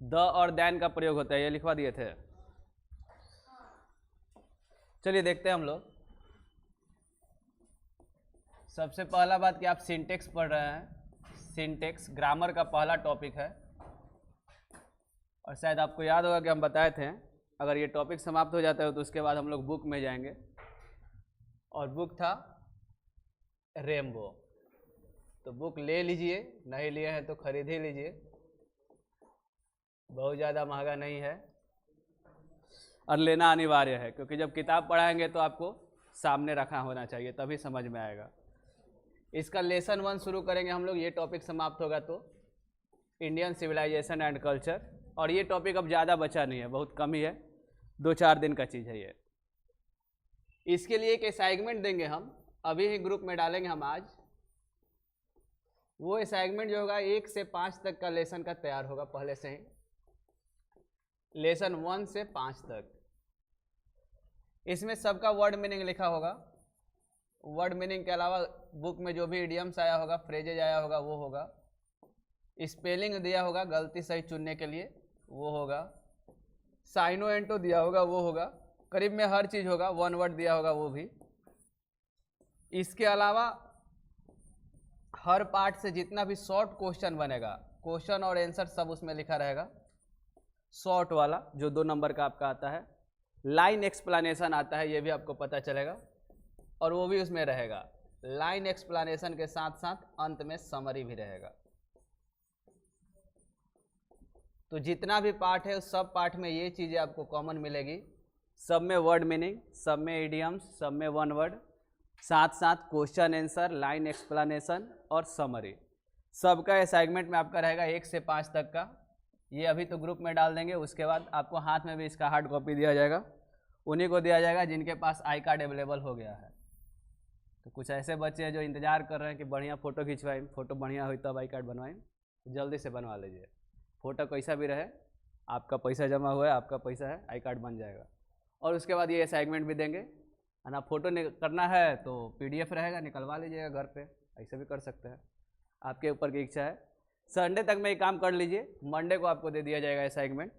The और then का प्रयोग होता है, ये लिखवा दिए थे। चलिए देखते हैं हम लोग। सबसे पहला बात कि आप सिंटेक्स पढ़ रहे हैं। सिंटेक्स ग्रामर का पहला टॉपिक है और शायद आपको याद होगा कि हम बताए थे अगर ये टॉपिक समाप्त हो जाता है तो उसके बाद हम लोग बुक में जाएंगे, और बुक था रेम्बो। तो बुक ले लीजिए, नहीं लिए हैं तो खरीद ही लीजिए, बहुत ज़्यादा महंगा नहीं है और लेना अनिवार्य है, क्योंकि जब किताब पढ़ाएंगे तो आपको सामने रखा होना चाहिए, तभी समझ में आएगा। इसका लेसन 1 शुरू करेंगे हम लोग, ये टॉपिक समाप्त होगा तो इंडियन सिविलाइजेशन एंड कल्चर, और ये टॉपिक अब ज़्यादा बचा नहीं है, बहुत कम ही है, 2-4 दिन का चीज़ है ये। इसके लिए एक असाइनमेंट देंगे हम, अभी ही ग्रुप में डालेंगे हम आज। वो असाइनमेंट जो होगा 1 से 5 तक का लेसन का तैयार होगा पहले से ही, लेसन 1 से 5 तक। इसमें सबका वर्ड मीनिंग लिखा होगा, वर्ड मीनिंग के अलावा बुक में जो भी इडियम्स आया होगा, फ्रेजेज आया होगा वो होगा, स्पेलिंग दिया होगा गलती सही चुनने के लिए वो होगा, साइनो एंटो दिया होगा वो होगा, करीब में हर चीज़ होगा, 1 वर्ड दिया होगा वो भी। इसके अलावा हर पार्ट से जितना भी शॉर्ट क्वेश्चन बनेगा, क्वेश्चन और आंसर सब उसमें लिखा रहेगा। शॉर्ट वाला जो 2 नंबर का आपका आता है, लाइन एक्सप्लेनेशन आता है, ये भी आपको पता चलेगा, और वो भी उसमें रहेगा। लाइन एक्सप्लेनेशन के साथ साथ अंत में समरी भी रहेगा। तो जितना भी पार्ट है उस सब पार्ट में ये चीज़ें आपको कॉमन मिलेगी। सब में वर्ड मीनिंग, सब में इडियम्स, सब में 1 वर्ड, साथ साथ क्वेश्चन आंसर, लाइन एक्सप्लेनेशन और समरी। सबका असाइनमेंट में आपका रहेगा 1 से 5 तक का। ये अभी तो ग्रुप में डाल देंगे, उसके बाद आपको हाथ में भी इसका हार्ड कॉपी दिया जाएगा, उन्हीं को दिया जाएगा जिनके पास आई कार्ड अवेलेबल हो गया है। तो कुछ ऐसे बच्चे हैं जो इंतज़ार कर रहे हैं कि बढ़िया फ़ोटो खिंचवाएं, फ़ोटो बढ़िया हुई तब आई कार्ड बनवाएं, तो जल्दी से बनवा लीजिए। फ़ोटो कैसा भी रहे, आपका पैसा जमा हुआ है, आपका पैसा है, आई कार्ड बन जाएगा। और उसके बाद ये असाइनमेंट भी देंगे, है ना। फ़ोटो करना है तो PDF रहेगा, निकलवा लीजिएगा घर पे, ऐसे भी कर सकते हैं, आपके ऊपर की इच्छा है। संडे तक में ये काम कर लीजिए, मंडे को आपको दे दिया जाएगा असाइनमेंट,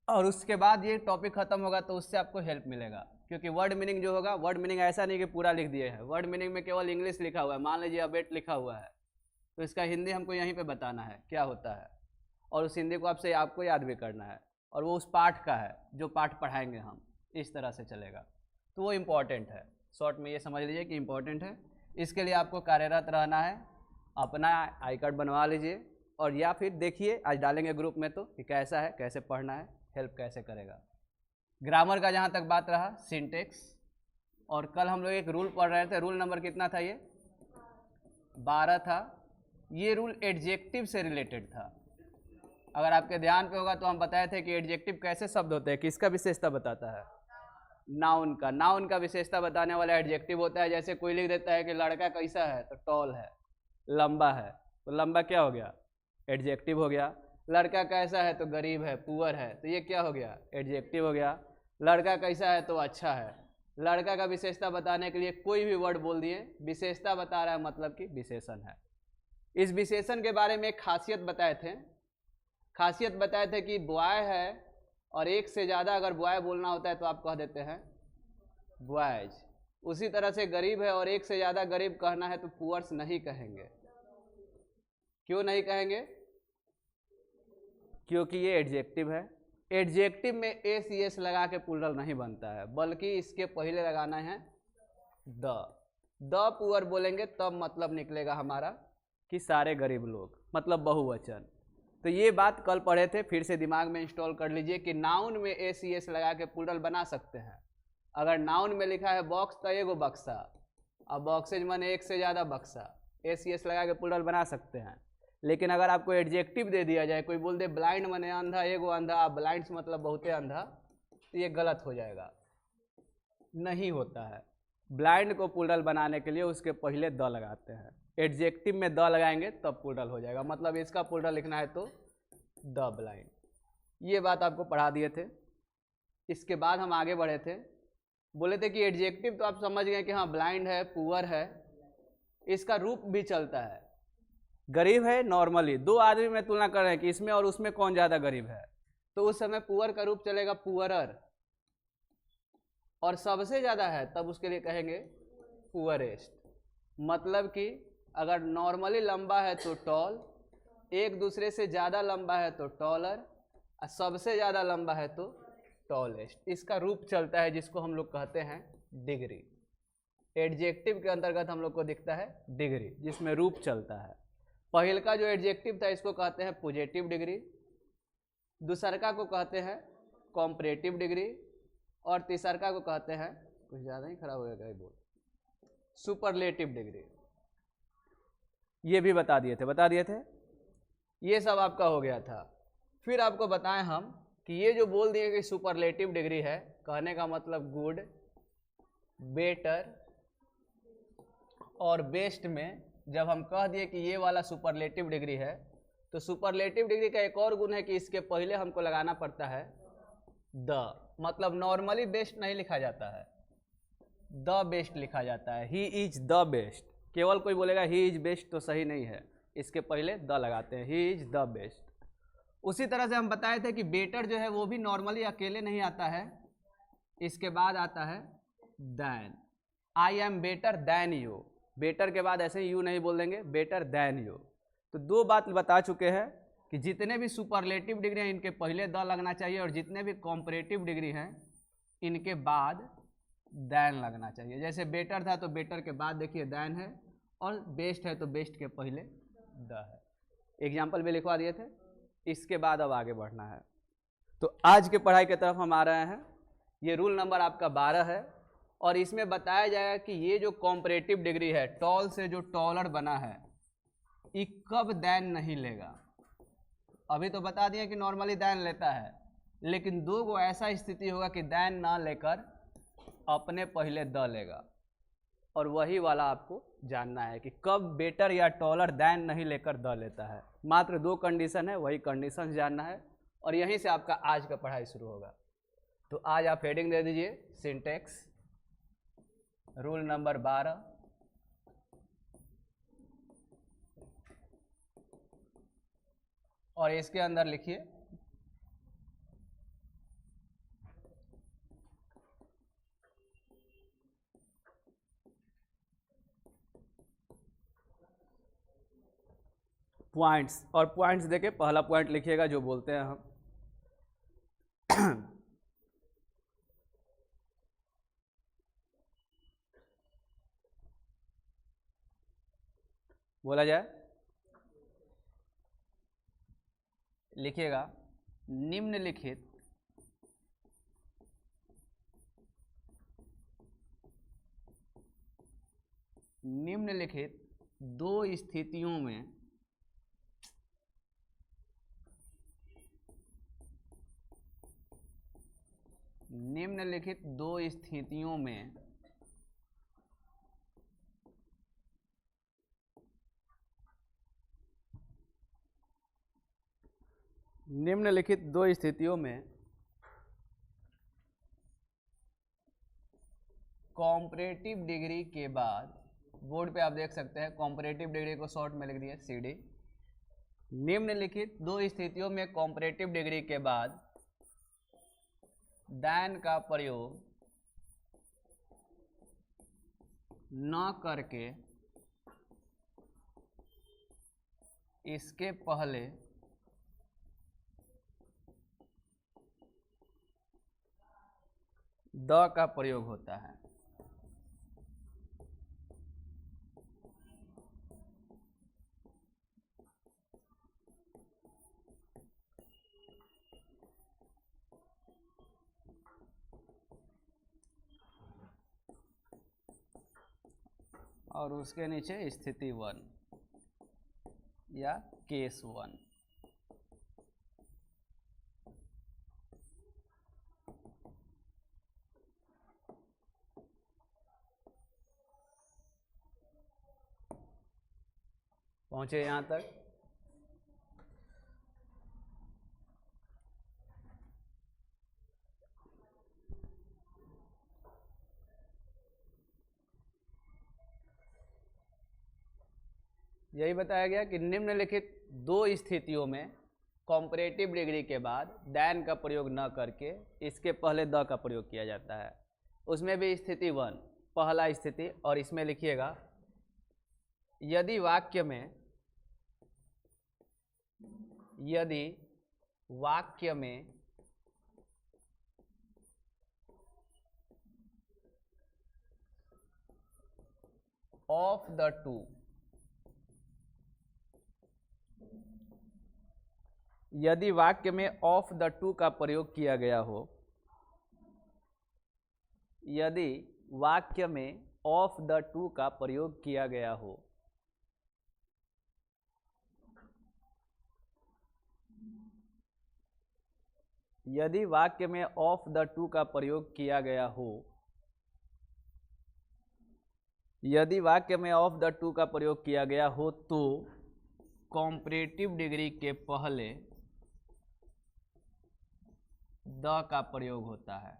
और उसके बाद ये टॉपिक खत्म होगा तो उससे आपको हेल्प मिलेगा। क्योंकि वर्ड मीनिंग जो होगा, वर्ड मीनिंग ऐसा नहीं कि पूरा लिख दिए हैं, वर्ड मीनिंग में केवल इंग्लिश लिखा हुआ है। मान लीजिए अबेट लिखा हुआ है तो इसका हिंदी हमको यहीं पे बताना है क्या होता है, और उस हिंदी को आपको याद भी करना है, और वो उस पाठ का है जो पाठ पढ़ाएंगे हम, इस तरह से चलेगा। तो वो इम्पॉर्टेंट है, शॉर्ट में ये समझ लीजिए कि इम्पॉर्टेंट है। इसके लिए आपको कार्यरत रहना है, अपना आई कार्ड बनवा लीजिए, और या फिर देखिए आज डालेंगे ग्रुप में तो कि कैसा है, कैसे पढ़ना है, हेल्प कैसे करेगा। ग्रामर का जहाँ तक बात रहा, सिंटेक्स, और कल हम लोग एक रूल पढ़ रहे थे, रूल नंबर कितना था ये, 12 था। ये रूल एडजेक्टिव से रिलेटेड था। अगर आपके ध्यान पे होगा तो हम बताए थे कि एडजेक्टिव कैसे शब्द होते हैं, किसका विशेषता बताता है, नाउन का। नाउन का विशेषता बताने वाला एडजेक्टिव होता है। जैसे कोई लिख देता है कि लड़का कैसा है, तो टॉल है, लंबा है, तो लंबा क्या हो गया, एडजेक्टिव हो गया। लड़का कैसा है तो गरीब है, पुअर है, तो ये क्या हो गया, एडजेक्टिव हो गया। लड़का कैसा है तो अच्छा है। लड़का का विशेषता बताने के लिए कोई भी वर्ड बोल दिए, विशेषता बता रहा है मतलब कि विशेषण है। इस विशेषण के बारे में एक खासियत बताए थे, खासियत बताए थे कि बॉय है और 1 से ज़्यादा अगर बॉय बोलना होता है तो आप कह देते हैं बॉयज। उसी तरह से गरीब है और 1 से ज़्यादा गरीब कहना है तो पुअर्स नहीं कहेंगे। क्यों नहीं कहेंगे, क्योंकि ये एडजेक्टिव है। एडजेक्टिव में एस लगा के प्लूरल नहीं बनता है, बल्कि इसके पहले लगाना है द पुअर बोलेंगे तब मतलब निकलेगा हमारा कि सारे गरीब लोग, मतलब बहुवचन। तो ये बात कल पढ़े थे, फिर से दिमाग में इंस्टॉल कर लीजिए कि नाउन में एस लगा के प्लूरल बना सकते हैं। अगर नाउन में लिखा है बॉक्स तो एगो बक्सा, अब बॉक्सेज माने 1 से ज़्यादा बक्सा, एस लगा के प्लूरल बना सकते हैं। लेकिन अगर आपको एडजेक्टिव दे दिया जाए, कोई बोल दे ब्लाइंड माने अंधा, एगो अंधा, ब्लाइंड्स मतलब बहुते अंधा, तो ये गलत हो जाएगा, नहीं होता है। ब्लाइंड को प्लूरल बनाने के लिए उसके पहले द लगाते हैं, एडजेक्टिव में द लगाएंगे तब प्लूरल हो जाएगा। मतलब इसका प्लूरल लिखना है तो द ब्लाइंड। ये बात आपको पढ़ा दिए थे। इसके बाद हम आगे बढ़े थे, बोले थे कि एडजेक्टिव तो आप समझ गए कि हाँ ब्लाइंड है, पुअर है, इसका रूप भी चलता है। गरीब है नॉर्मली, दो आदमी में तुलना कर रहे हैं कि इसमें और उसमें कौन ज्यादा गरीब है, तो उस समय पुअर का रूप चलेगा पुअरर, और सबसे ज्यादा है तब उसके लिए कहेंगे पुअरेस्ट। मतलब कि अगर नॉर्मली लंबा है तो टॉल, एक दूसरे से ज्यादा लंबा है तो टॉलर, और सबसे ज्यादा लंबा है तो टॉलेस्ट। इसका रूप चलता है जिसको हम लोग कहते हैं डिग्री। एडजेक्टिव के अंतर्गत हम लोग को दिखता है डिग्री, जिसमें रूप चलता है। पहल का जो एडजेक्टिव था इसको कहते हैं पॉजिटिव डिग्री, दूसरका को कहते हैं कॉम्परेटिव डिग्री, और तीसरका को कहते हैं, कुछ ज़्यादा ही खराब हो गया बोल, सुपरलेटिव डिग्री। ये भी बता दिए थे। ये सब आपका हो गया था। फिर आपको बताएं हम कि ये जो बोल दिए कि सुपरलेटिव डिग्री है, कहने का मतलब गुड, बेटर और बेस्ट में जब हम कह दिए कि ये वाला सुपरलेटिव डिग्री है, तो सुपरलेटिव डिग्री का एक और गुण है कि इसके पहले हमको लगाना पड़ता है द, मतलब नॉर्मली बेस्ट नहीं लिखा जाता है, द बेस्ट लिखा जाता है। He is the best. केवल कोई बोलेगा ही इज बेस्ट तो सही नहीं है, इसके पहले द लगाते हैं, ही इज द बेस्ट। उसी तरह से हम बताए थे कि बेटर जो है वो भी नॉर्मली अकेले नहीं आता है, इसके बाद आता है than. I am better than you, better के बाद ऐसे ही यू नहीं बोल देंगे, बेटर दैन यू। तो दो बात बता चुके हैं कि जितने भी सुपरलेटिव डिग्री हैं इनके पहले द लगना चाहिए, और जितने भी कॉम्परेटिव डिग्री हैं इनके बाद दैन लगना चाहिए। जैसे बेटर था तो बेटर के बाद देखिए दैन है, और बेस्ट है तो बेस्ट के पहले द है। एग्जाम्पल भी लिखवा दिए थे। इसके बाद अब आगे बढ़ना है, तो आज के पढ़ाई की तरफ हम आ रहे हैं। ये रूल नंबर आपका 12 है, और इसमें बताया जाएगा कि ये जो कॉम्परेटिव डिग्री है, टॉल से जो टॉलर बना है, ये कब दैन नहीं लेगा। अभी तो बता दिए कि नॉर्मली दैन लेता है, लेकिन दो को ऐसा स्थिति होगा कि दैन ना लेकर अपने पहले द लेगा, और वही वाला आपको जानना है कि कब बेटर या टॉलर दैन नहीं लेकर द लेता है। मात्र दो कंडीशन है, वही कंडीशन जानना है, और यहीं से आपका आज का पढ़ाई शुरू होगा। तो आज आप हेडिंग दे दीजिए सिंटेक्स रूल नंबर 12, और इसके अंदर लिखिए पॉइंट्स, और पॉइंट्स देके पहला पॉइंट लिखिएगा जो बोलते हैं हम बोला जाए, लिखिएगा निम्नलिखित दो स्थितियों में निम्नलिखित दो स्थितियों में कॉम्परेटिव डिग्री के बाद, बोर्ड पे आप देख सकते हैं कॉम्परेटिव डिग्री को शॉर्ट में लिख दिया CD। निम्नलिखित दो स्थितियों में कॉम्परेटिव डिग्री के बाद दैन का प्रयोग न करके इसके पहले द का प्रयोग होता है। और उसके नीचे स्थिति 1 या केस 1। पहुंचे यहां तक? यही बताया गया कि निम्नलिखित दो स्थितियों में कॉम्परेटिव डिग्री के बाद दैन का प्रयोग न करके इसके पहले द का प्रयोग किया जाता है। उसमें भी स्थिति 1 पहला स्थिति, और इसमें लिखिएगा यदि वाक्य में ऑफ द टू, यदि वाक्य में ऑफ द टू का प्रयोग किया गया हो, यदि वाक्य में ऑफ द टू का प्रयोग किया गया हो, यदि वाक्य में ऑफ द टू का प्रयोग किया गया हो, यदि वाक्य में ऑफ द टू का प्रयोग किया गया हो तो कॉम्परेटिव डिग्री के पहले द का प्रयोग होता है।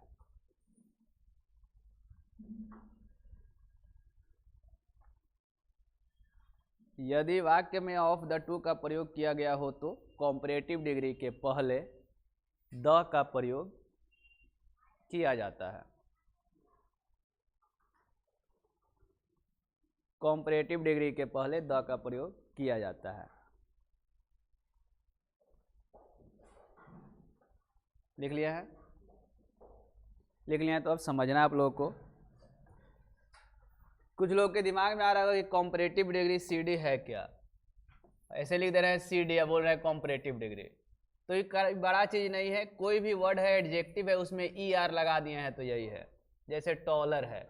यदि वाक्य में ऑफ द टू का प्रयोग किया गया हो तो कॉम्परेटिव डिग्री के पहले द का प्रयोग किया जाता है। कॉम्परेटिव डिग्री के पहले द का प्रयोग किया जाता है। लिख लिया है? लिख लिया है तो अब समझना है आप लोगों को। कुछ लोग के दिमाग में आ रहा होगा कि कॉम्परेटिव डिग्री सीडी है क्या, ऐसे लिख दे रहे हैं सीडी या बोल रहे हैं कॉम्परेटिव डिग्री। तो ये बड़ा चीज नहीं है, कोई भी वर्ड है एडजेक्टिव है उसमें ई आर लगा दिए हैं तो यही है। जैसे टॉलर है,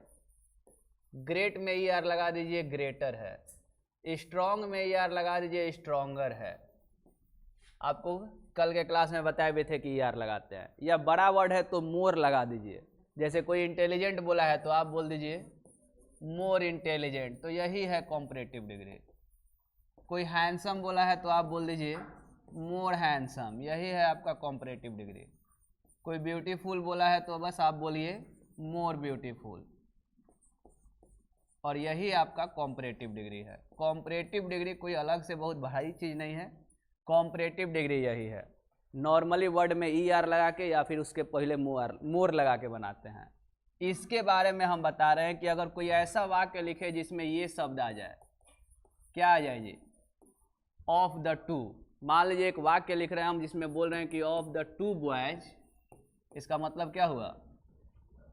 ग्रेट में ई आर लगा दीजिए ग्रेटर है, स्ट्रॉन्ग में ई आर लगा दीजिए स्ट्रॉन्गर है। आपको कल के क्लास में बताए हुए थे कि ई आर लगाते हैं। या बड़ा वर्ड है तो मोर लगा दीजिए। जैसे कोई इंटेलिजेंट बोला है तो आप बोल दीजिए मोर इंटेलिजेंट, तो यही है कॉम्परेटिव डिग्री। कोई हैंडसम बोला है तो आप बोल दीजिए मोर हैंडसम, यही है आपका कॉम्परेटिव डिग्री। कोई ब्यूटीफुल बोला है तो बस आप बोलिए मोर ब्यूटीफुल, और यही आपका कॉम्परेटिव डिग्री है। कॉम्परेटिव डिग्री कोई अलग से बहुत भारी चीज़ नहीं है, कॉम्परेटिव डिग्री यही है। नॉर्मली वर्ड में ई आर लगा के या फिर उसके पहले मोर लगा के बनाते हैं। इसके बारे में हम बता रहे हैं कि अगर कोई ऐसा वाक्य लिखे जिसमें ये शब्द आ जाए, क्या आ जाए जी? Of the to. मान लीजिए एक वाक्य लिख रहे हैं हम जिसमें बोल रहे हैं कि ऑफ द टू बॉयज, इसका मतलब क्या हुआ?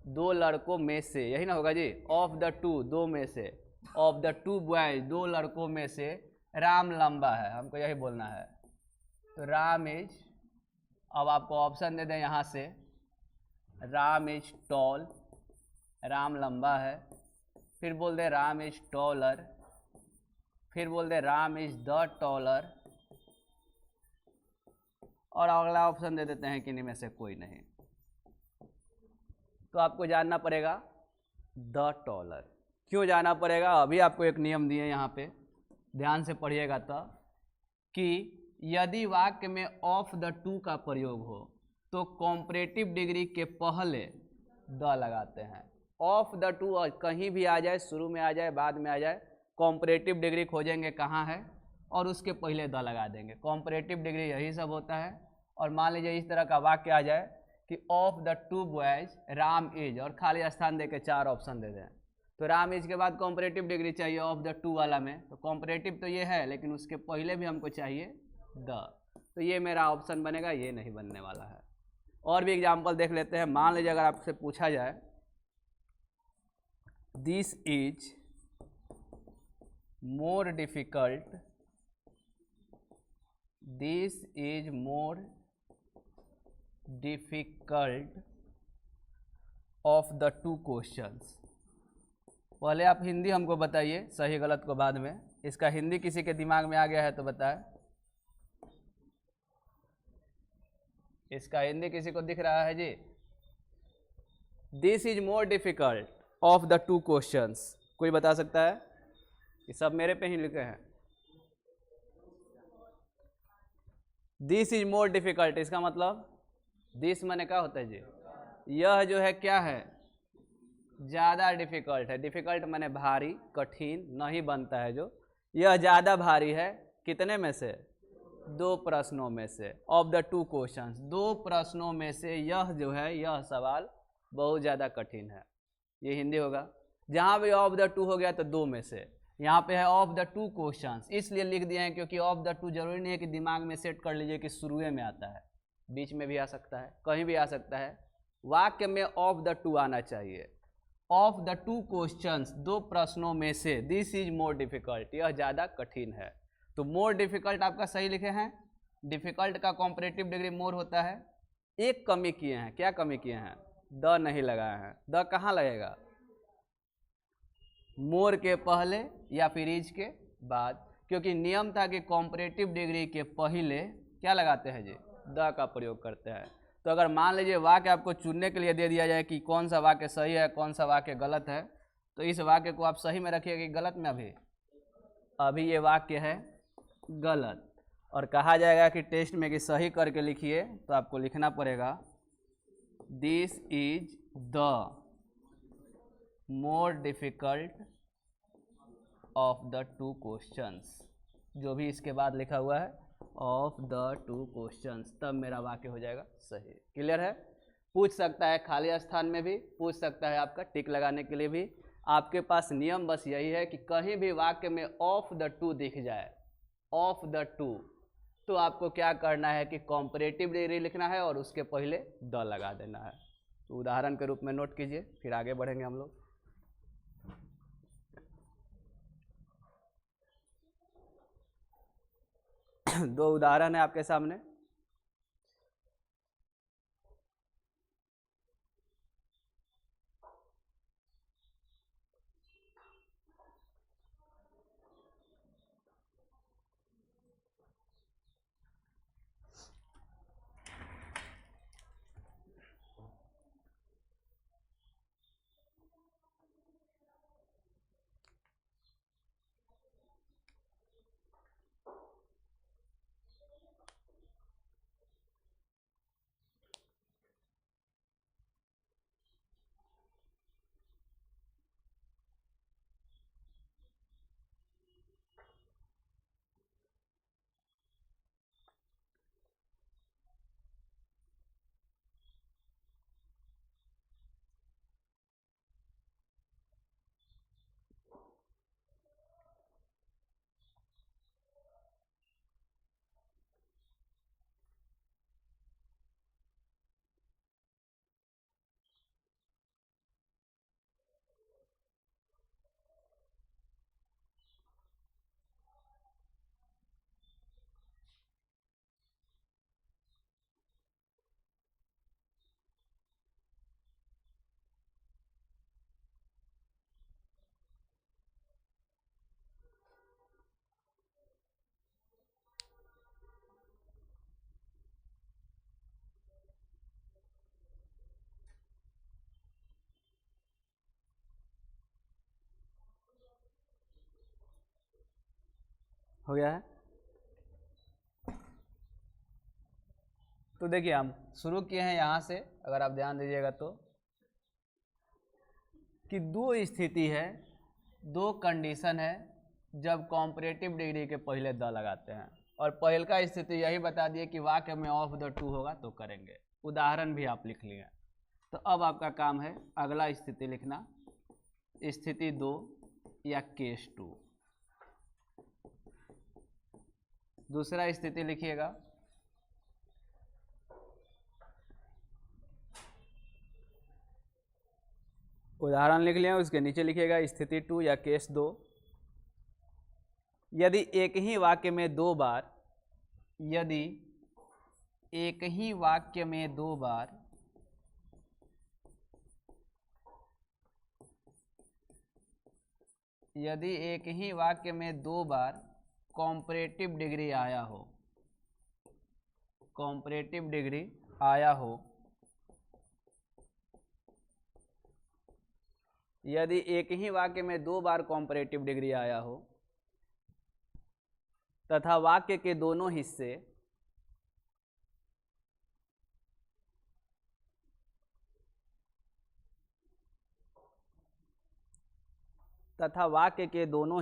दो लड़कों में से, यही ना होगा जी? ऑफ द टू, दो में से। ऑफ द टू बॉयज, दो लड़कों में से राम लंबा है, हमको यही बोलना है। तो राम इज, अब आपको ऑप्शन दे दें यहाँ से, राम इज टॉल, राम लंबा है। फिर बोल दे राम इज टॉलर, फिर बोल दे राम इज द टॉलर, और अगला ऑप्शन दे देते हैं कि इनमें से कोई नहीं। तो आपको जानना पड़ेगा द टॉलर। क्यों जाना पड़ेगा? अभी आपको एक नियम दिए यहाँ पे, ध्यान से पढ़िएगा तो, कि यदि वाक्य में ऑफ द टू का प्रयोग हो तो कॉम्परेटिव डिग्री के पहले द लगाते हैं। ऑफ द टू कहीं भी आ जाए, शुरू में आ जाए, बाद में आ जाए, कॉम्परेटिव डिग्री खोजेंगे कहाँ है और उसके पहले द लगा देंगे। कॉम्परेटिव डिग्री यही सब होता है। और मान लीजिए इस तरह का वाक्य आ जाए कि of the to boys Ram is, और खाली स्थान देके 4 ऑप्शन दे दें, तो राम इज के बाद कॉम्परेटिव डिग्री चाहिए ऑफ द टू वाला में। तो कॉम्परेटिव तो ये है, लेकिन उसके पहले भी हमको चाहिए द, तो ये मेरा ऑप्शन बनेगा, ये नहीं बनने वाला है। और भी एग्जाम्पल देख लेते हैं। मान लीजिए अगर आपसे पूछा जाए this is more difficult, this is more difficult of the two questions. पहले आप हिंदी हमको बताइए, सही गलत को बाद में। इसका हिंदी किसी के दिमाग में आ गया है तो बताएं। इसका हिंदी किसी को दिख रहा है जी? This is more difficult of the two questions, कोई बता सकता है? ये सब मेरे पे ही लिखे हैं। दिस इज मोर डिफिकल्ट, इसका मतलब दिस माने क्या होता है जी? यह जो है क्या है? ज़्यादा डिफिकल्ट है। डिफिकल्ट माने भारी, कठिन, नहीं बनता है जो, यह ज़्यादा भारी है कितने में से? 2 प्रश्नों में से। ऑफ द 2 क्वेश्चंस, 2 प्रश्नों में से यह जो है यह सवाल बहुत ज़्यादा कठिन है। ये हिंदी होगा। जहाँ भी ऑफ द 2 हो गया तो 2 में से। यहाँ पे है ऑफ द 2 क्वेश्चंस, इसलिए लिख दिए हैं क्योंकि ऑफ द 2 जरूरी नहीं है कि दिमाग में सेट कर लीजिए कि शुरुए में आता है, बीच में भी आ सकता है, कहीं भी आ सकता है। वाक्य में ऑफ द 2 आना चाहिए। ऑफ द 2 क्वेश्चंस, 2 प्रश्नों में से, दिस इज मोर डिफिकल्ट, यह ज़्यादा कठिन है। तो मोर डिफिकल्ट आपका सही लिखे हैं। डिफिकल्ट का कॉम्परेटिव डिग्री मोर होता है। एक कमी किए हैं, क्या कमी किए हैं? द नहीं लगाए हैं। द कहाँ लगेगा? मोर के पहले या फिर इज के बाद, क्योंकि नियम था कि कॉम्परेटिव डिग्री के पहले क्या लगाते हैं जी? द का प्रयोग करते हैं। तो अगर मान लीजिए वाक्य आपको चुनने के लिए दे दिया जाए कि कौन सा वाक्य सही है कौन सा वाक्य गलत है, तो इस वाक्य को आप सही में रखिएगा कि गलत में? अभी ये वाक्य है गलत, और कहा जाएगा कि टेस्ट में कि सही करके लिखिए, तो आपको लिखना पड़ेगा this is the more difficult of the 2 questions, जो भी इसके बाद लिखा हुआ है ऑफ द 2 क्वेश्चंस, तब मेरा वाक्य हो जाएगा सही। क्लियर है? पूछ सकता है खाली स्थान में भी, पूछ सकता है आपका टिक लगाने के लिए भी। आपके पास नियम बस यही है कि कहीं भी वाक्य में ऑफ द 2 दिख जाए, ऑफ द 2, तो आपको क्या करना है कि कॉम्परेटिव डिग्री लिखना है और उसके पहले द लगा देना है। तो उदाहरण के रूप में नोट कीजिए, फिर आगे बढ़ेंगे हम लोग। दो उदाहरण है आपके सामने। हो गया है? तो देखिए हम शुरू किए हैं यहाँ से, अगर आप ध्यान दीजिएगा तो, कि 2 स्थिति है, 2 कंडीशन है जब कॉम्परेटिव डिग्री के पहले द लगाते हैं। और पहल का स्थिति यही बता दिए कि वाक्य में ऑफ द 2 होगा तो करेंगे। उदाहरण भी आप लिख लिए। तो अब आपका काम है अगला स्थिति लिखना, स्थिति 2 या केस 2। दूसरा स्थिति लिखिएगा, उदाहरण लिख लिया, उसके नीचे लिखिएगा स्थिति 2 या केस 2। यदि एक ही वाक्य में 2 बार, यदि एक ही वाक्य में 2 बार यदि एक ही वाक्य में 2 बार कॉम्परेटिव डिग्री आया हो, कॉम्परेटिव डिग्री आया हो, यदि एक ही वाक्य में 2 बार कॉम्परेटिव डिग्री आया हो तथा वाक्य के दोनों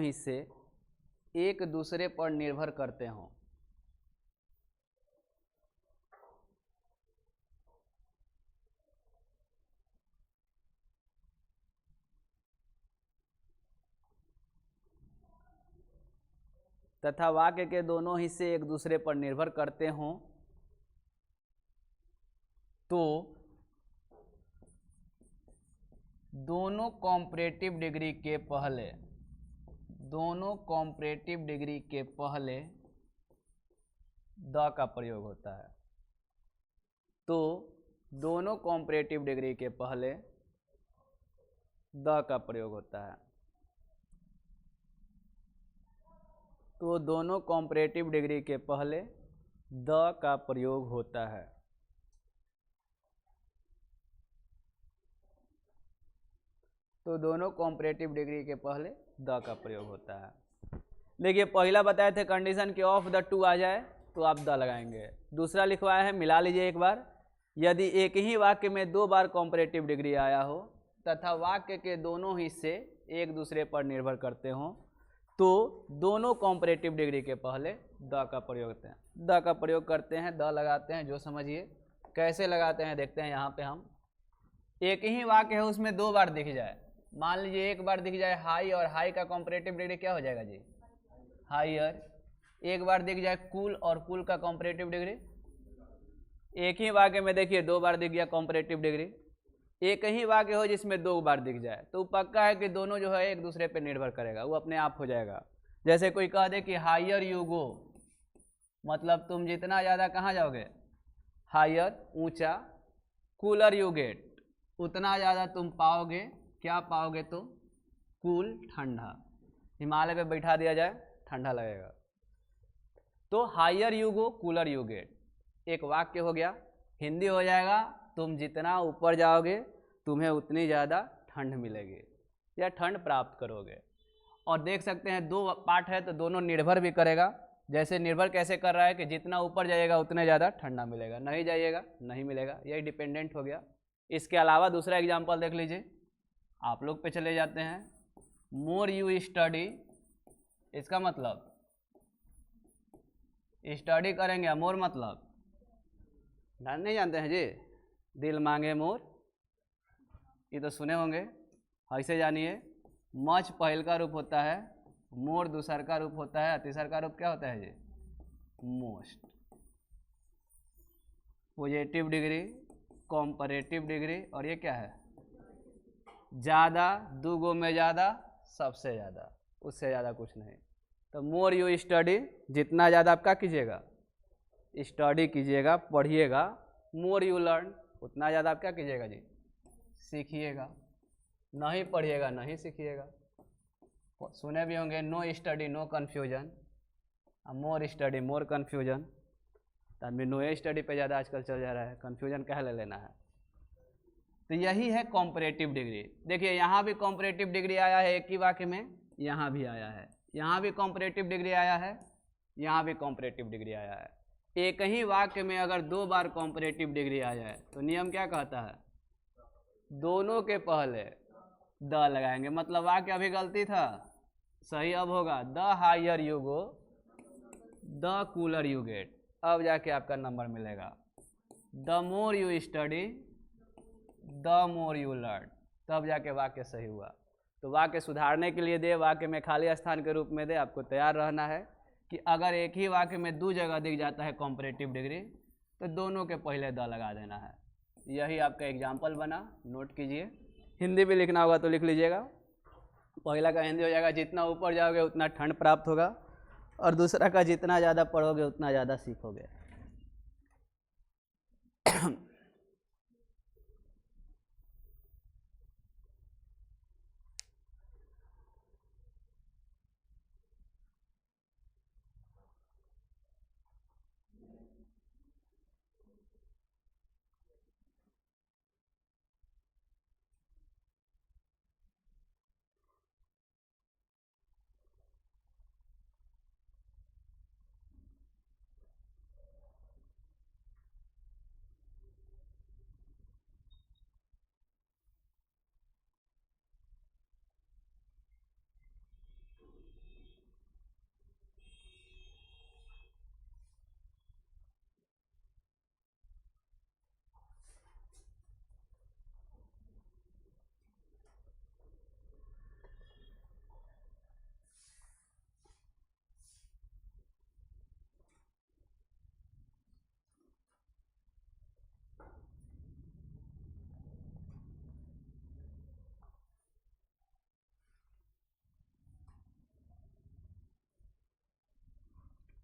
हिस्से एक दूसरे पर निर्भर करते हों। तथा वाक्य के दोनों हिस्से एक दूसरे पर निर्भर करते हों तो दोनों कॉम्परेटिव डिग्री के पहले द का प्रयोग होता है। तो दोनों कॉम्परेटिव डिग्री के पहले द का प्रयोग होता है। तो दोनों कॉम्परेटिव डिग्री के पहले द का प्रयोग होता है। तो दोनों कॉम्परेटिव डिग्री के पहले द का प्रयोग होता है। देखिए पहला बताए थे कंडीशन कि ऑफ द टू आ जाए तो आप द लगाएंगे। दूसरा लिखवाया है, मिला लीजिए एक बार, यदि एक ही वाक्य में 2 बार कॉम्परेटिव डिग्री आया हो तथा वाक्य के दोनों हिस्से एक दूसरे पर निर्भर करते हों तो दोनों कॉम्परेटिव डिग्री के पहले द का प्रयोग करते हैं। द का प्रयोग करते हैं, द लगाते हैं, जो समझिए कैसे लगाते हैं देखते हैं। यहाँ पे हम एक ही वाक्य है उसमें 2 बार दिख जाए, मान लीजिए एक बार दिख जाए हाई, और हाई का कॉम्परेटिव डिग्री क्या हो जाएगा जी, हायर। एक बार दिख जाए कूल, और कूल का कॉम्परेटिव डिग्री, एक ही वाक्य में देखिए 2 बार दिख गया कॉम्परेटिव डिग्री। एक ही वाक्य हो जिसमें 2 बार दिख जाए तो पक्का है कि दोनों जो है एक दूसरे पे निर्भर करेगा, वो अपने आप हो जाएगा। जैसे कोई कह दे कि हायर यू गो, मतलब तुम जितना ज़्यादा कहाँ जाओगे, हायर ऊंचा, कूलर यू गेट, उतना ज़्यादा तुम पाओगे, क्या पाओगे तो कूल ठंडा। हिमालय पे बैठा दिया जाए ठंडा लगेगा। तो higher you go cooler you get एक वाक्य हो गया। हिंदी हो जाएगा तुम जितना ऊपर जाओगे तुम्हें उतनी ज़्यादा ठंड मिलेगी या ठंड प्राप्त करोगे। और देख सकते हैं 2 पार्ट है तो दोनों निर्भर भी करेगा। जैसे निर्भर कैसे कर रहा है कि जितना ऊपर जाइएगा उतने ज़्यादा ठंडा मिलेगा, नहीं जाइएगा नहीं मिलेगा, यही डिपेंडेंट हो गया। इसके अलावा दूसरा एग्जाम्पल देख लीजिए, आप लोग पे चले जाते हैं। मोर यू स्टडी, इसका मतलब स्टडी करेंगे, मोर मतलब नहीं जानते हैं जी, दिल मांगे मोर, ये तो सुने होंगे, ऐसे जानिए। मच पहल का रूप होता है, मोर दूसर का रूप होता है, तीसर का रूप क्या होता है जी, most. Positive degree, comparative degree, और ये क्या है, ज़्यादा, 2 गो में ज़्यादा, सबसे ज़्यादा, उससे ज़्यादा कुछ नहीं। तो मोर यू स्टडी, जितना ज़्यादा आप क्या कीजिएगा, स्टडी कीजिएगा, पढ़िएगा। मोर यू लर्न, उतना ज़्यादा आप क्या कीजिएगा जी, सीखिएगा। नहीं पढ़िएगा नहीं सीखिएगा। सुने भी होंगे no study no confusion, more study more confusion. तो आदमी नो स्टडी पे ज़्यादा आजकल चल जा रहा है, कन्फ्यूजन क्या ले लेना है। तो यही है कॉम्परेटिव डिग्री। देखिए यहाँ भी कॉम्परेटिव डिग्री आया है एक ही वाक्य में, यहाँ भी आया है, यहाँ भी कॉम्परेटिव डिग्री आया है, यहाँ भी कॉम्परेटिव डिग्री आया है। एक ही वाक्य में अगर 2 बार कॉम्परेटिव डिग्री आ जाए तो नियम क्या कहता है, दोनों के पहले द लगाएंगे। मतलब वाक्य अभी गलती था, सही अब होगा, the higher you go the cooler you get, अब जाके आपका नंबर मिलेगा। The more you study the more you learn, तब जाके वाक्य सही हुआ। तो वाक्य सुधारने के लिए दे, वाक्य में खाली स्थान के रूप में दे, आपको तैयार रहना है कि अगर एक ही वाक्य में 2 जगह दिख जाता है कॉम्परेटिव डिग्री तो दोनों के पहले द लगा देना है। यही आपका एग्जाम्पल बना, नोट कीजिए। हिंदी भी लिखना होगा तो लिख लीजिएगा। पहला का हिंदी हो जाएगा जितना ऊपर जाओगे उतना ठंड प्राप्त होगा, और दूसरा का जितना ज़्यादा पढ़ोगे उतना ज़्यादा सीखोगे।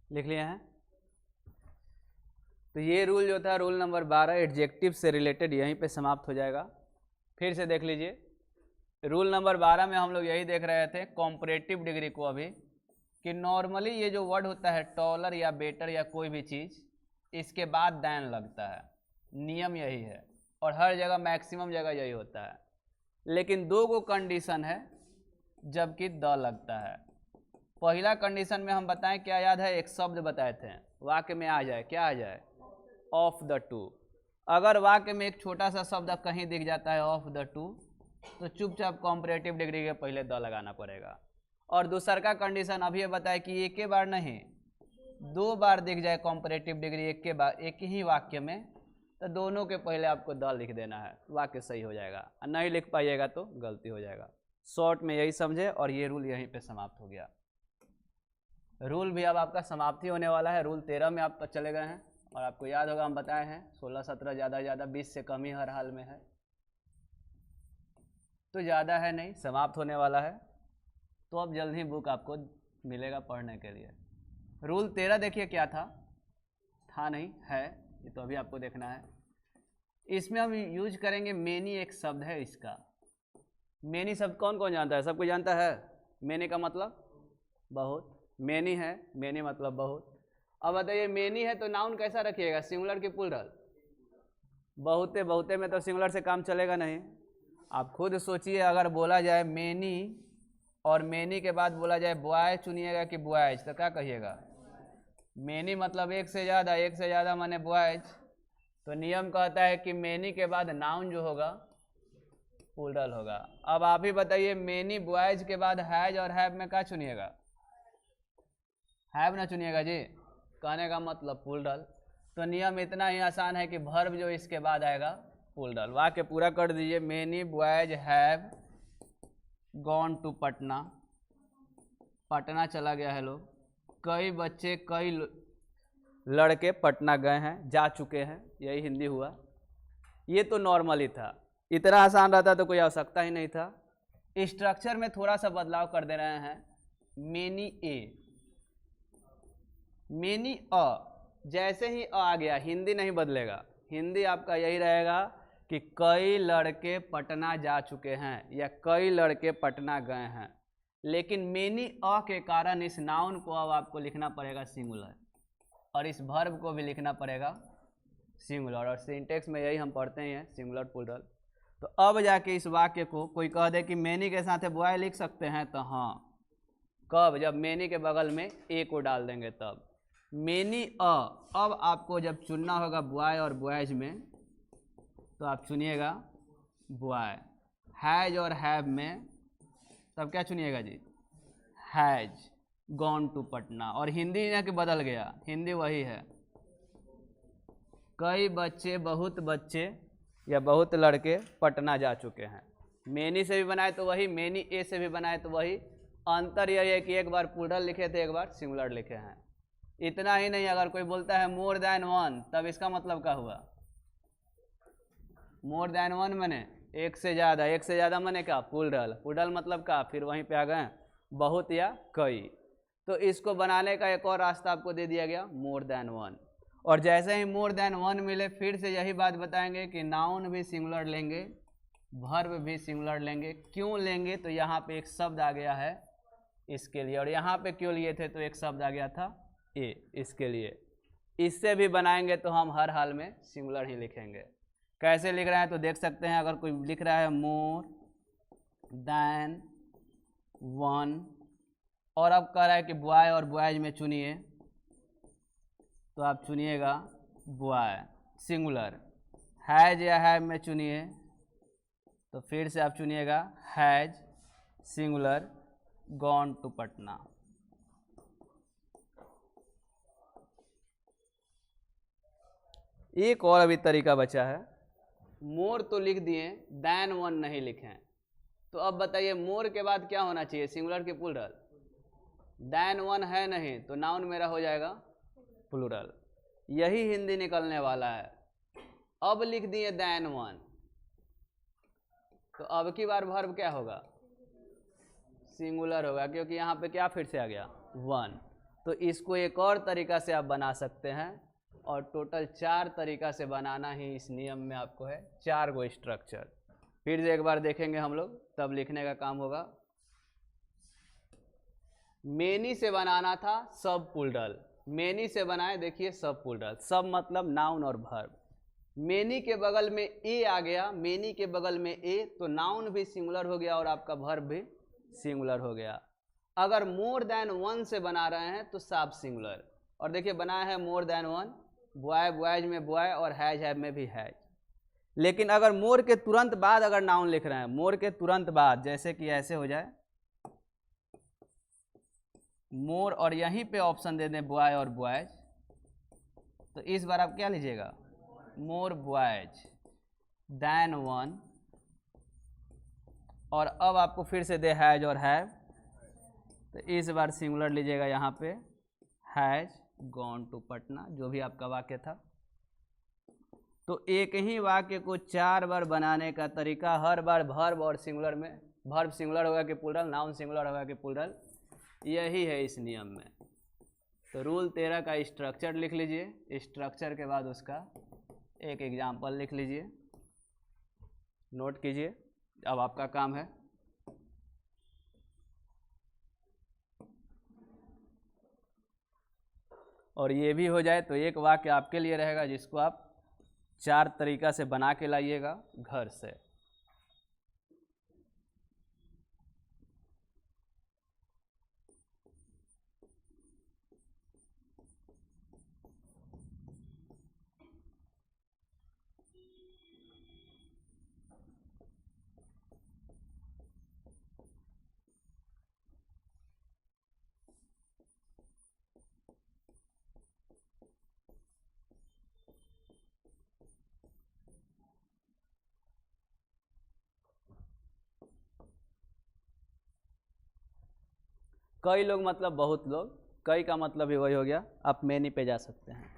लिख लिए हैं। तो ये रूल जो था रूल नंबर 12 एडजेक्टिव से रिलेटेड यहीं पे समाप्त हो जाएगा। फिर से देख लीजिए, रूल नंबर 12 में हम लोग यही देख रहे थे कॉम्परेटिव डिग्री को अभी, कि नॉर्मली ये जो वर्ड होता है टॉलर या बेटर या कोई भी चीज़, इसके बाद दैन लगता है, नियम यही है और हर जगह मैक्सिमम जगह यही होता है। लेकिन दो गो कंडीशन है जबकि द लगता है। पहला कंडीशन में हम बताएं क्या याद है, एक शब्द बताए थे वाक्य में आ जाए, क्या आ जाए, ऑफ द टू। अगर वाक्य में एक छोटा सा शब्द कहीं दिख जाता है ऑफ द टू, तो चुपचाप कॉम्परेटिव डिग्री के पहले द लगाना पड़ेगा। और दूसर का कंडीशन अभी बताया कि एक ही बार नहीं, दो बार दिख जाए कॉम्परेटिव डिग्री एक ही वाक्य में, तो दोनों के पहले आपको द लिख देना है, वाक्य सही हो जाएगा। नहीं लिख पाइएगा तो गलती हो जाएगा। शॉर्ट में यही समझे और ये रूल यहीं पे समाप्त हो गया। रूल भी अब आपका समाप्ति होने वाला है। रूल 13 में आप चले गए हैं और आपको याद होगा हम बताए हैं 16-17 ज़्यादा 20 से कम ही हर हाल में है, तो ज़्यादा है नहीं, समाप्त होने वाला है। तो अब जल्द ही बुक आपको मिलेगा पढ़ने के लिए। रूल 13 देखिए क्या था नहीं है, ये तो अभी आपको देखना है। इसमें हम यूज करेंगे मेनी, एक शब्द है इसका। मेनी शब्द कौन कौन जानता है, सब कोई जानता है। मेनी का मतलब बहुत, मेनी है, मेनी मतलब बहुत। अब बताइए मेनी है तो नाउन कैसा रखिएगा, सिंगुलर की प्लूरल। बहुते, बहुते में तो सिंगुलर से काम चलेगा नहीं। आप खुद सोचिए, अगर बोला जाए मेनी और मेनी के बाद बोला जाए बॉय चुनिएगा कि बॉयज, तो क्या कहिएगा, मेनी मतलब एक से ज़्यादा माने बॉयज। तो नियम कहता है कि मेनी के बाद नाउन जो होगा प्लूरल होगा। अब आप ही बताइए मेनी बॉयज के बाद हैज और हैव में क्या चुनिएगा, हैव ना चुनिएगा जी, कहने का मतलब प्लूरल। तो नियम इतना ही आसान है कि वर्ब जो इसके बाद आएगा प्लूरल। वाक्य पूरा कर दीजिए, many boys have gone to Patna, Patna चला गया है लोग। कई बच्चे, कई लड़के पटना गए हैं, जा चुके हैं, यही हिंदी हुआ। ये तो नॉर्मल ही था, इतना आसान रहता तो कोई आवश्यकता ही नहीं था। स्ट्रक्चर में थोड़ा सा बदलाव कर दे रहे हैं, मेनी ए, मेनी अ। जैसे ही अ आ गया हिंदी नहीं बदलेगा, हिंदी आपका यही रहेगा कि कई लड़के पटना जा चुके हैं या कई लड़के पटना गए हैं। लेकिन मेनी अ के कारण इस नाउन को अब आपको लिखना पड़ेगा सिंगुलर और इस वर्ब को भी लिखना पड़ेगा सिंगुलर। और सिंटेक्स में यही हम पढ़ते हैं, सिंगुलर प्लूरल। तो अब जाके इस वाक्य को कोई कह दे कि मेनी के साथ बॉय लिख सकते हैं, तो हाँ, कब, जब मेनी के बगल में ए को डाल देंगे तब। मेनी अ, अब आपको जब चुनना होगा बॉय और बॉयज में, तो आप चुनिएगा बॉय। हैज और हैव में तब क्या चुनिएगा जी, हैज गॉन टू पटना। और हिंदी यहाँ के बदल गया, हिंदी वही है, कई बच्चे, बहुत बच्चे या बहुत लड़के पटना जा चुके हैं। मेनी से भी बनाए तो वही, मेनी ए से भी बनाए तो वही। अंतर यही है कि एक बार प्लूरल लिखे थे, एक बार सिंगुलर लिखे हैं। इतना ही नहीं, अगर कोई बोलता है मोर देन वन, तब इसका मतलब क्या हुआ, मोर देन वन माने एक से ज़्यादा माने क्या, प्लूरल। प्लूरल मतलब क्या, फिर वहीं पे आ गए बहुत या कई। तो इसको बनाने का एक और रास्ता आपको दे दिया गया, मोर देन वन। और जैसे ही मोर देन वन मिले, फिर से यही बात बताएंगे कि नाउन भी सिंगुलर लेंगे, वर्ब भी सिंगुलर लेंगे। क्यों लेंगे, तो यहाँ पे एक शब्द आ गया है इसके लिए, और यहाँ पे क्यों लिए थे, तो एक शब्द आ गया था ए, इसके लिए। इससे भी बनाएंगे तो हम हर हाल में सिंगुलर ही लिखेंगे। कैसे लिख रहे हैं तो देख सकते हैं, अगर कोई लिख रहा है मोर देन वन और अब कह रहा है कि बॉय और बॉयज में चुनिए, तो आप चुनिएगा बॉय सिंगुलर। हैज या हैव में चुनिए, तो फिर से आप चुनिएगा has singular gone to Patna. एक और अभी तरीका बचा है, मोर तो लिख दिए, देन वन नहीं लिखे। तो अब बताइए मोर के बाद क्या होना चाहिए, सिंगुलर की प्लूरल, देन वन है नहीं, तो नाउन मेरा हो जाएगा प्लूरल। यही हिंदी निकलने वाला है। अब लिख दिए देन वन, तो अब की बार वर्ब क्या होगा, सिंगुलर होगा, क्योंकि यहाँ पे क्या फिर से आ गया वन। तो इसको एक और तरीका से आप बना सकते हैं, और टोटल 4 तरीका से बनाना ही इस नियम में आपको है, 4 गो स्ट्रक्चर। फिर से एक बार देखेंगे हम लोग, तब लिखने का काम होगा। मेनी से बनाना था सब पुल्डल, मेनी से बनाए, देखिए सब पुल्डल, सब मतलब नाउन और वर्ब। मेनी के बगल में ए आ गया, मेनी के बगल में ए, तो नाउन भी सिंगुलर हो गया और आपका वर्ब भी सिंगुलर हो गया। अगर मोर देन वन से बना रहे हैं तो साफ सिंगुलर, और देखिए बनाया है more than one, boy boys में बॉय और हैज हैव में भी हैज। लेकिन अगर मोर के तुरंत बाद अगर नाउन लिख रहे हैं, मोर के तुरंत बाद, जैसे कि ऐसे हो जाए मोर और यहीं पे ऑप्शन दे दें बॉय और बॉयज, तो इस बार आप क्या लीजिएगा, मोर बॉयज देन वन, और अब आपको फिर से दे हैज और हैव, तो इस बार सिंगुलर लीजिएगा, यहाँ पे हैज गॉन टू पटना, जो भी आपका वाक्य था। तो एक ही वाक्य को 4 बार बनाने का तरीका, हर बार वर्ब और सिंगुलर में, वर्ब सिंगुलर होगा कि प्लूरल, नाउन सिंगुलर होगा कि प्लूरल, यही है इस नियम में। तो रूल 13 का स्ट्रक्चर लिख लीजिए, स्ट्रक्चर के बाद उसका एक एग्जाम्पल लिख लीजिए, नोट कीजिए। अब आपका काम है और ये भी हो जाए तो एक वाक्य आपके लिए रहेगा, जिसको आप 4 तरीका से बना के लाइएगा घर से। कई लोग मतलब बहुत लोग, कई का मतलब ही वही हो गया, आप मेनी पे जा सकते हैं।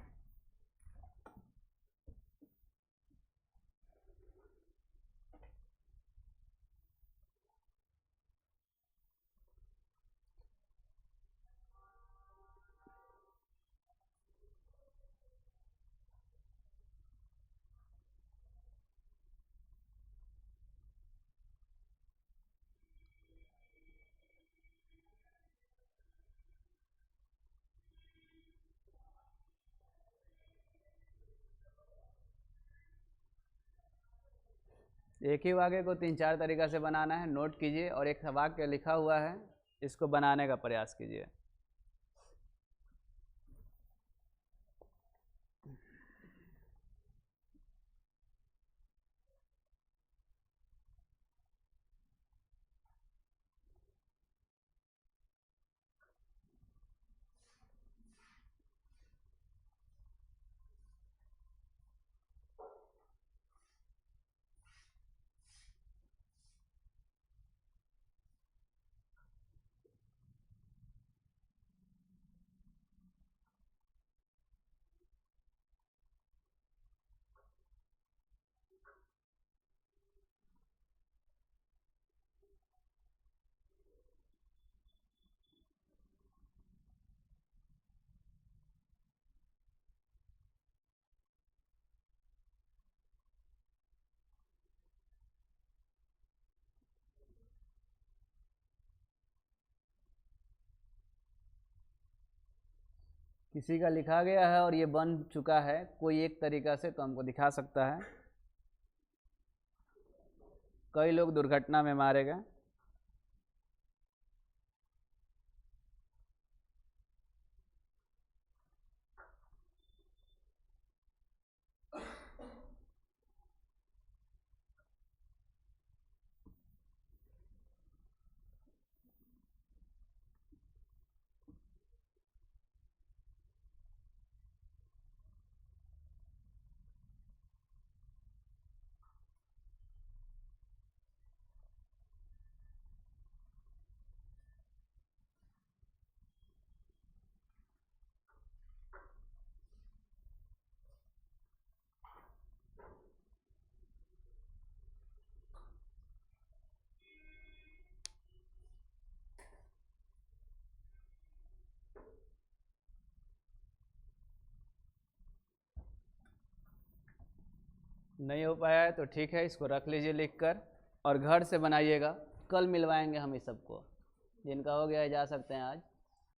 एक ही वाक्य को 3-4 तरीका से बनाना है, नोट कीजिए, और एक वाक्य लिखा हुआ है, इसको बनाने का प्रयास कीजिए। किसी का लिखा गया है और ये बन चुका है, कोई एक तरीका से तो हमको दिखा सकता है। कई लोग दुर्घटना में मारे गए, नहीं हो पाया है तो ठीक है, इसको रख लीजिए लिख कर और घर से बनाइएगा। कल मिलवाएंगे हम इस सबको। जिनका हो गया है जा सकते हैं आज।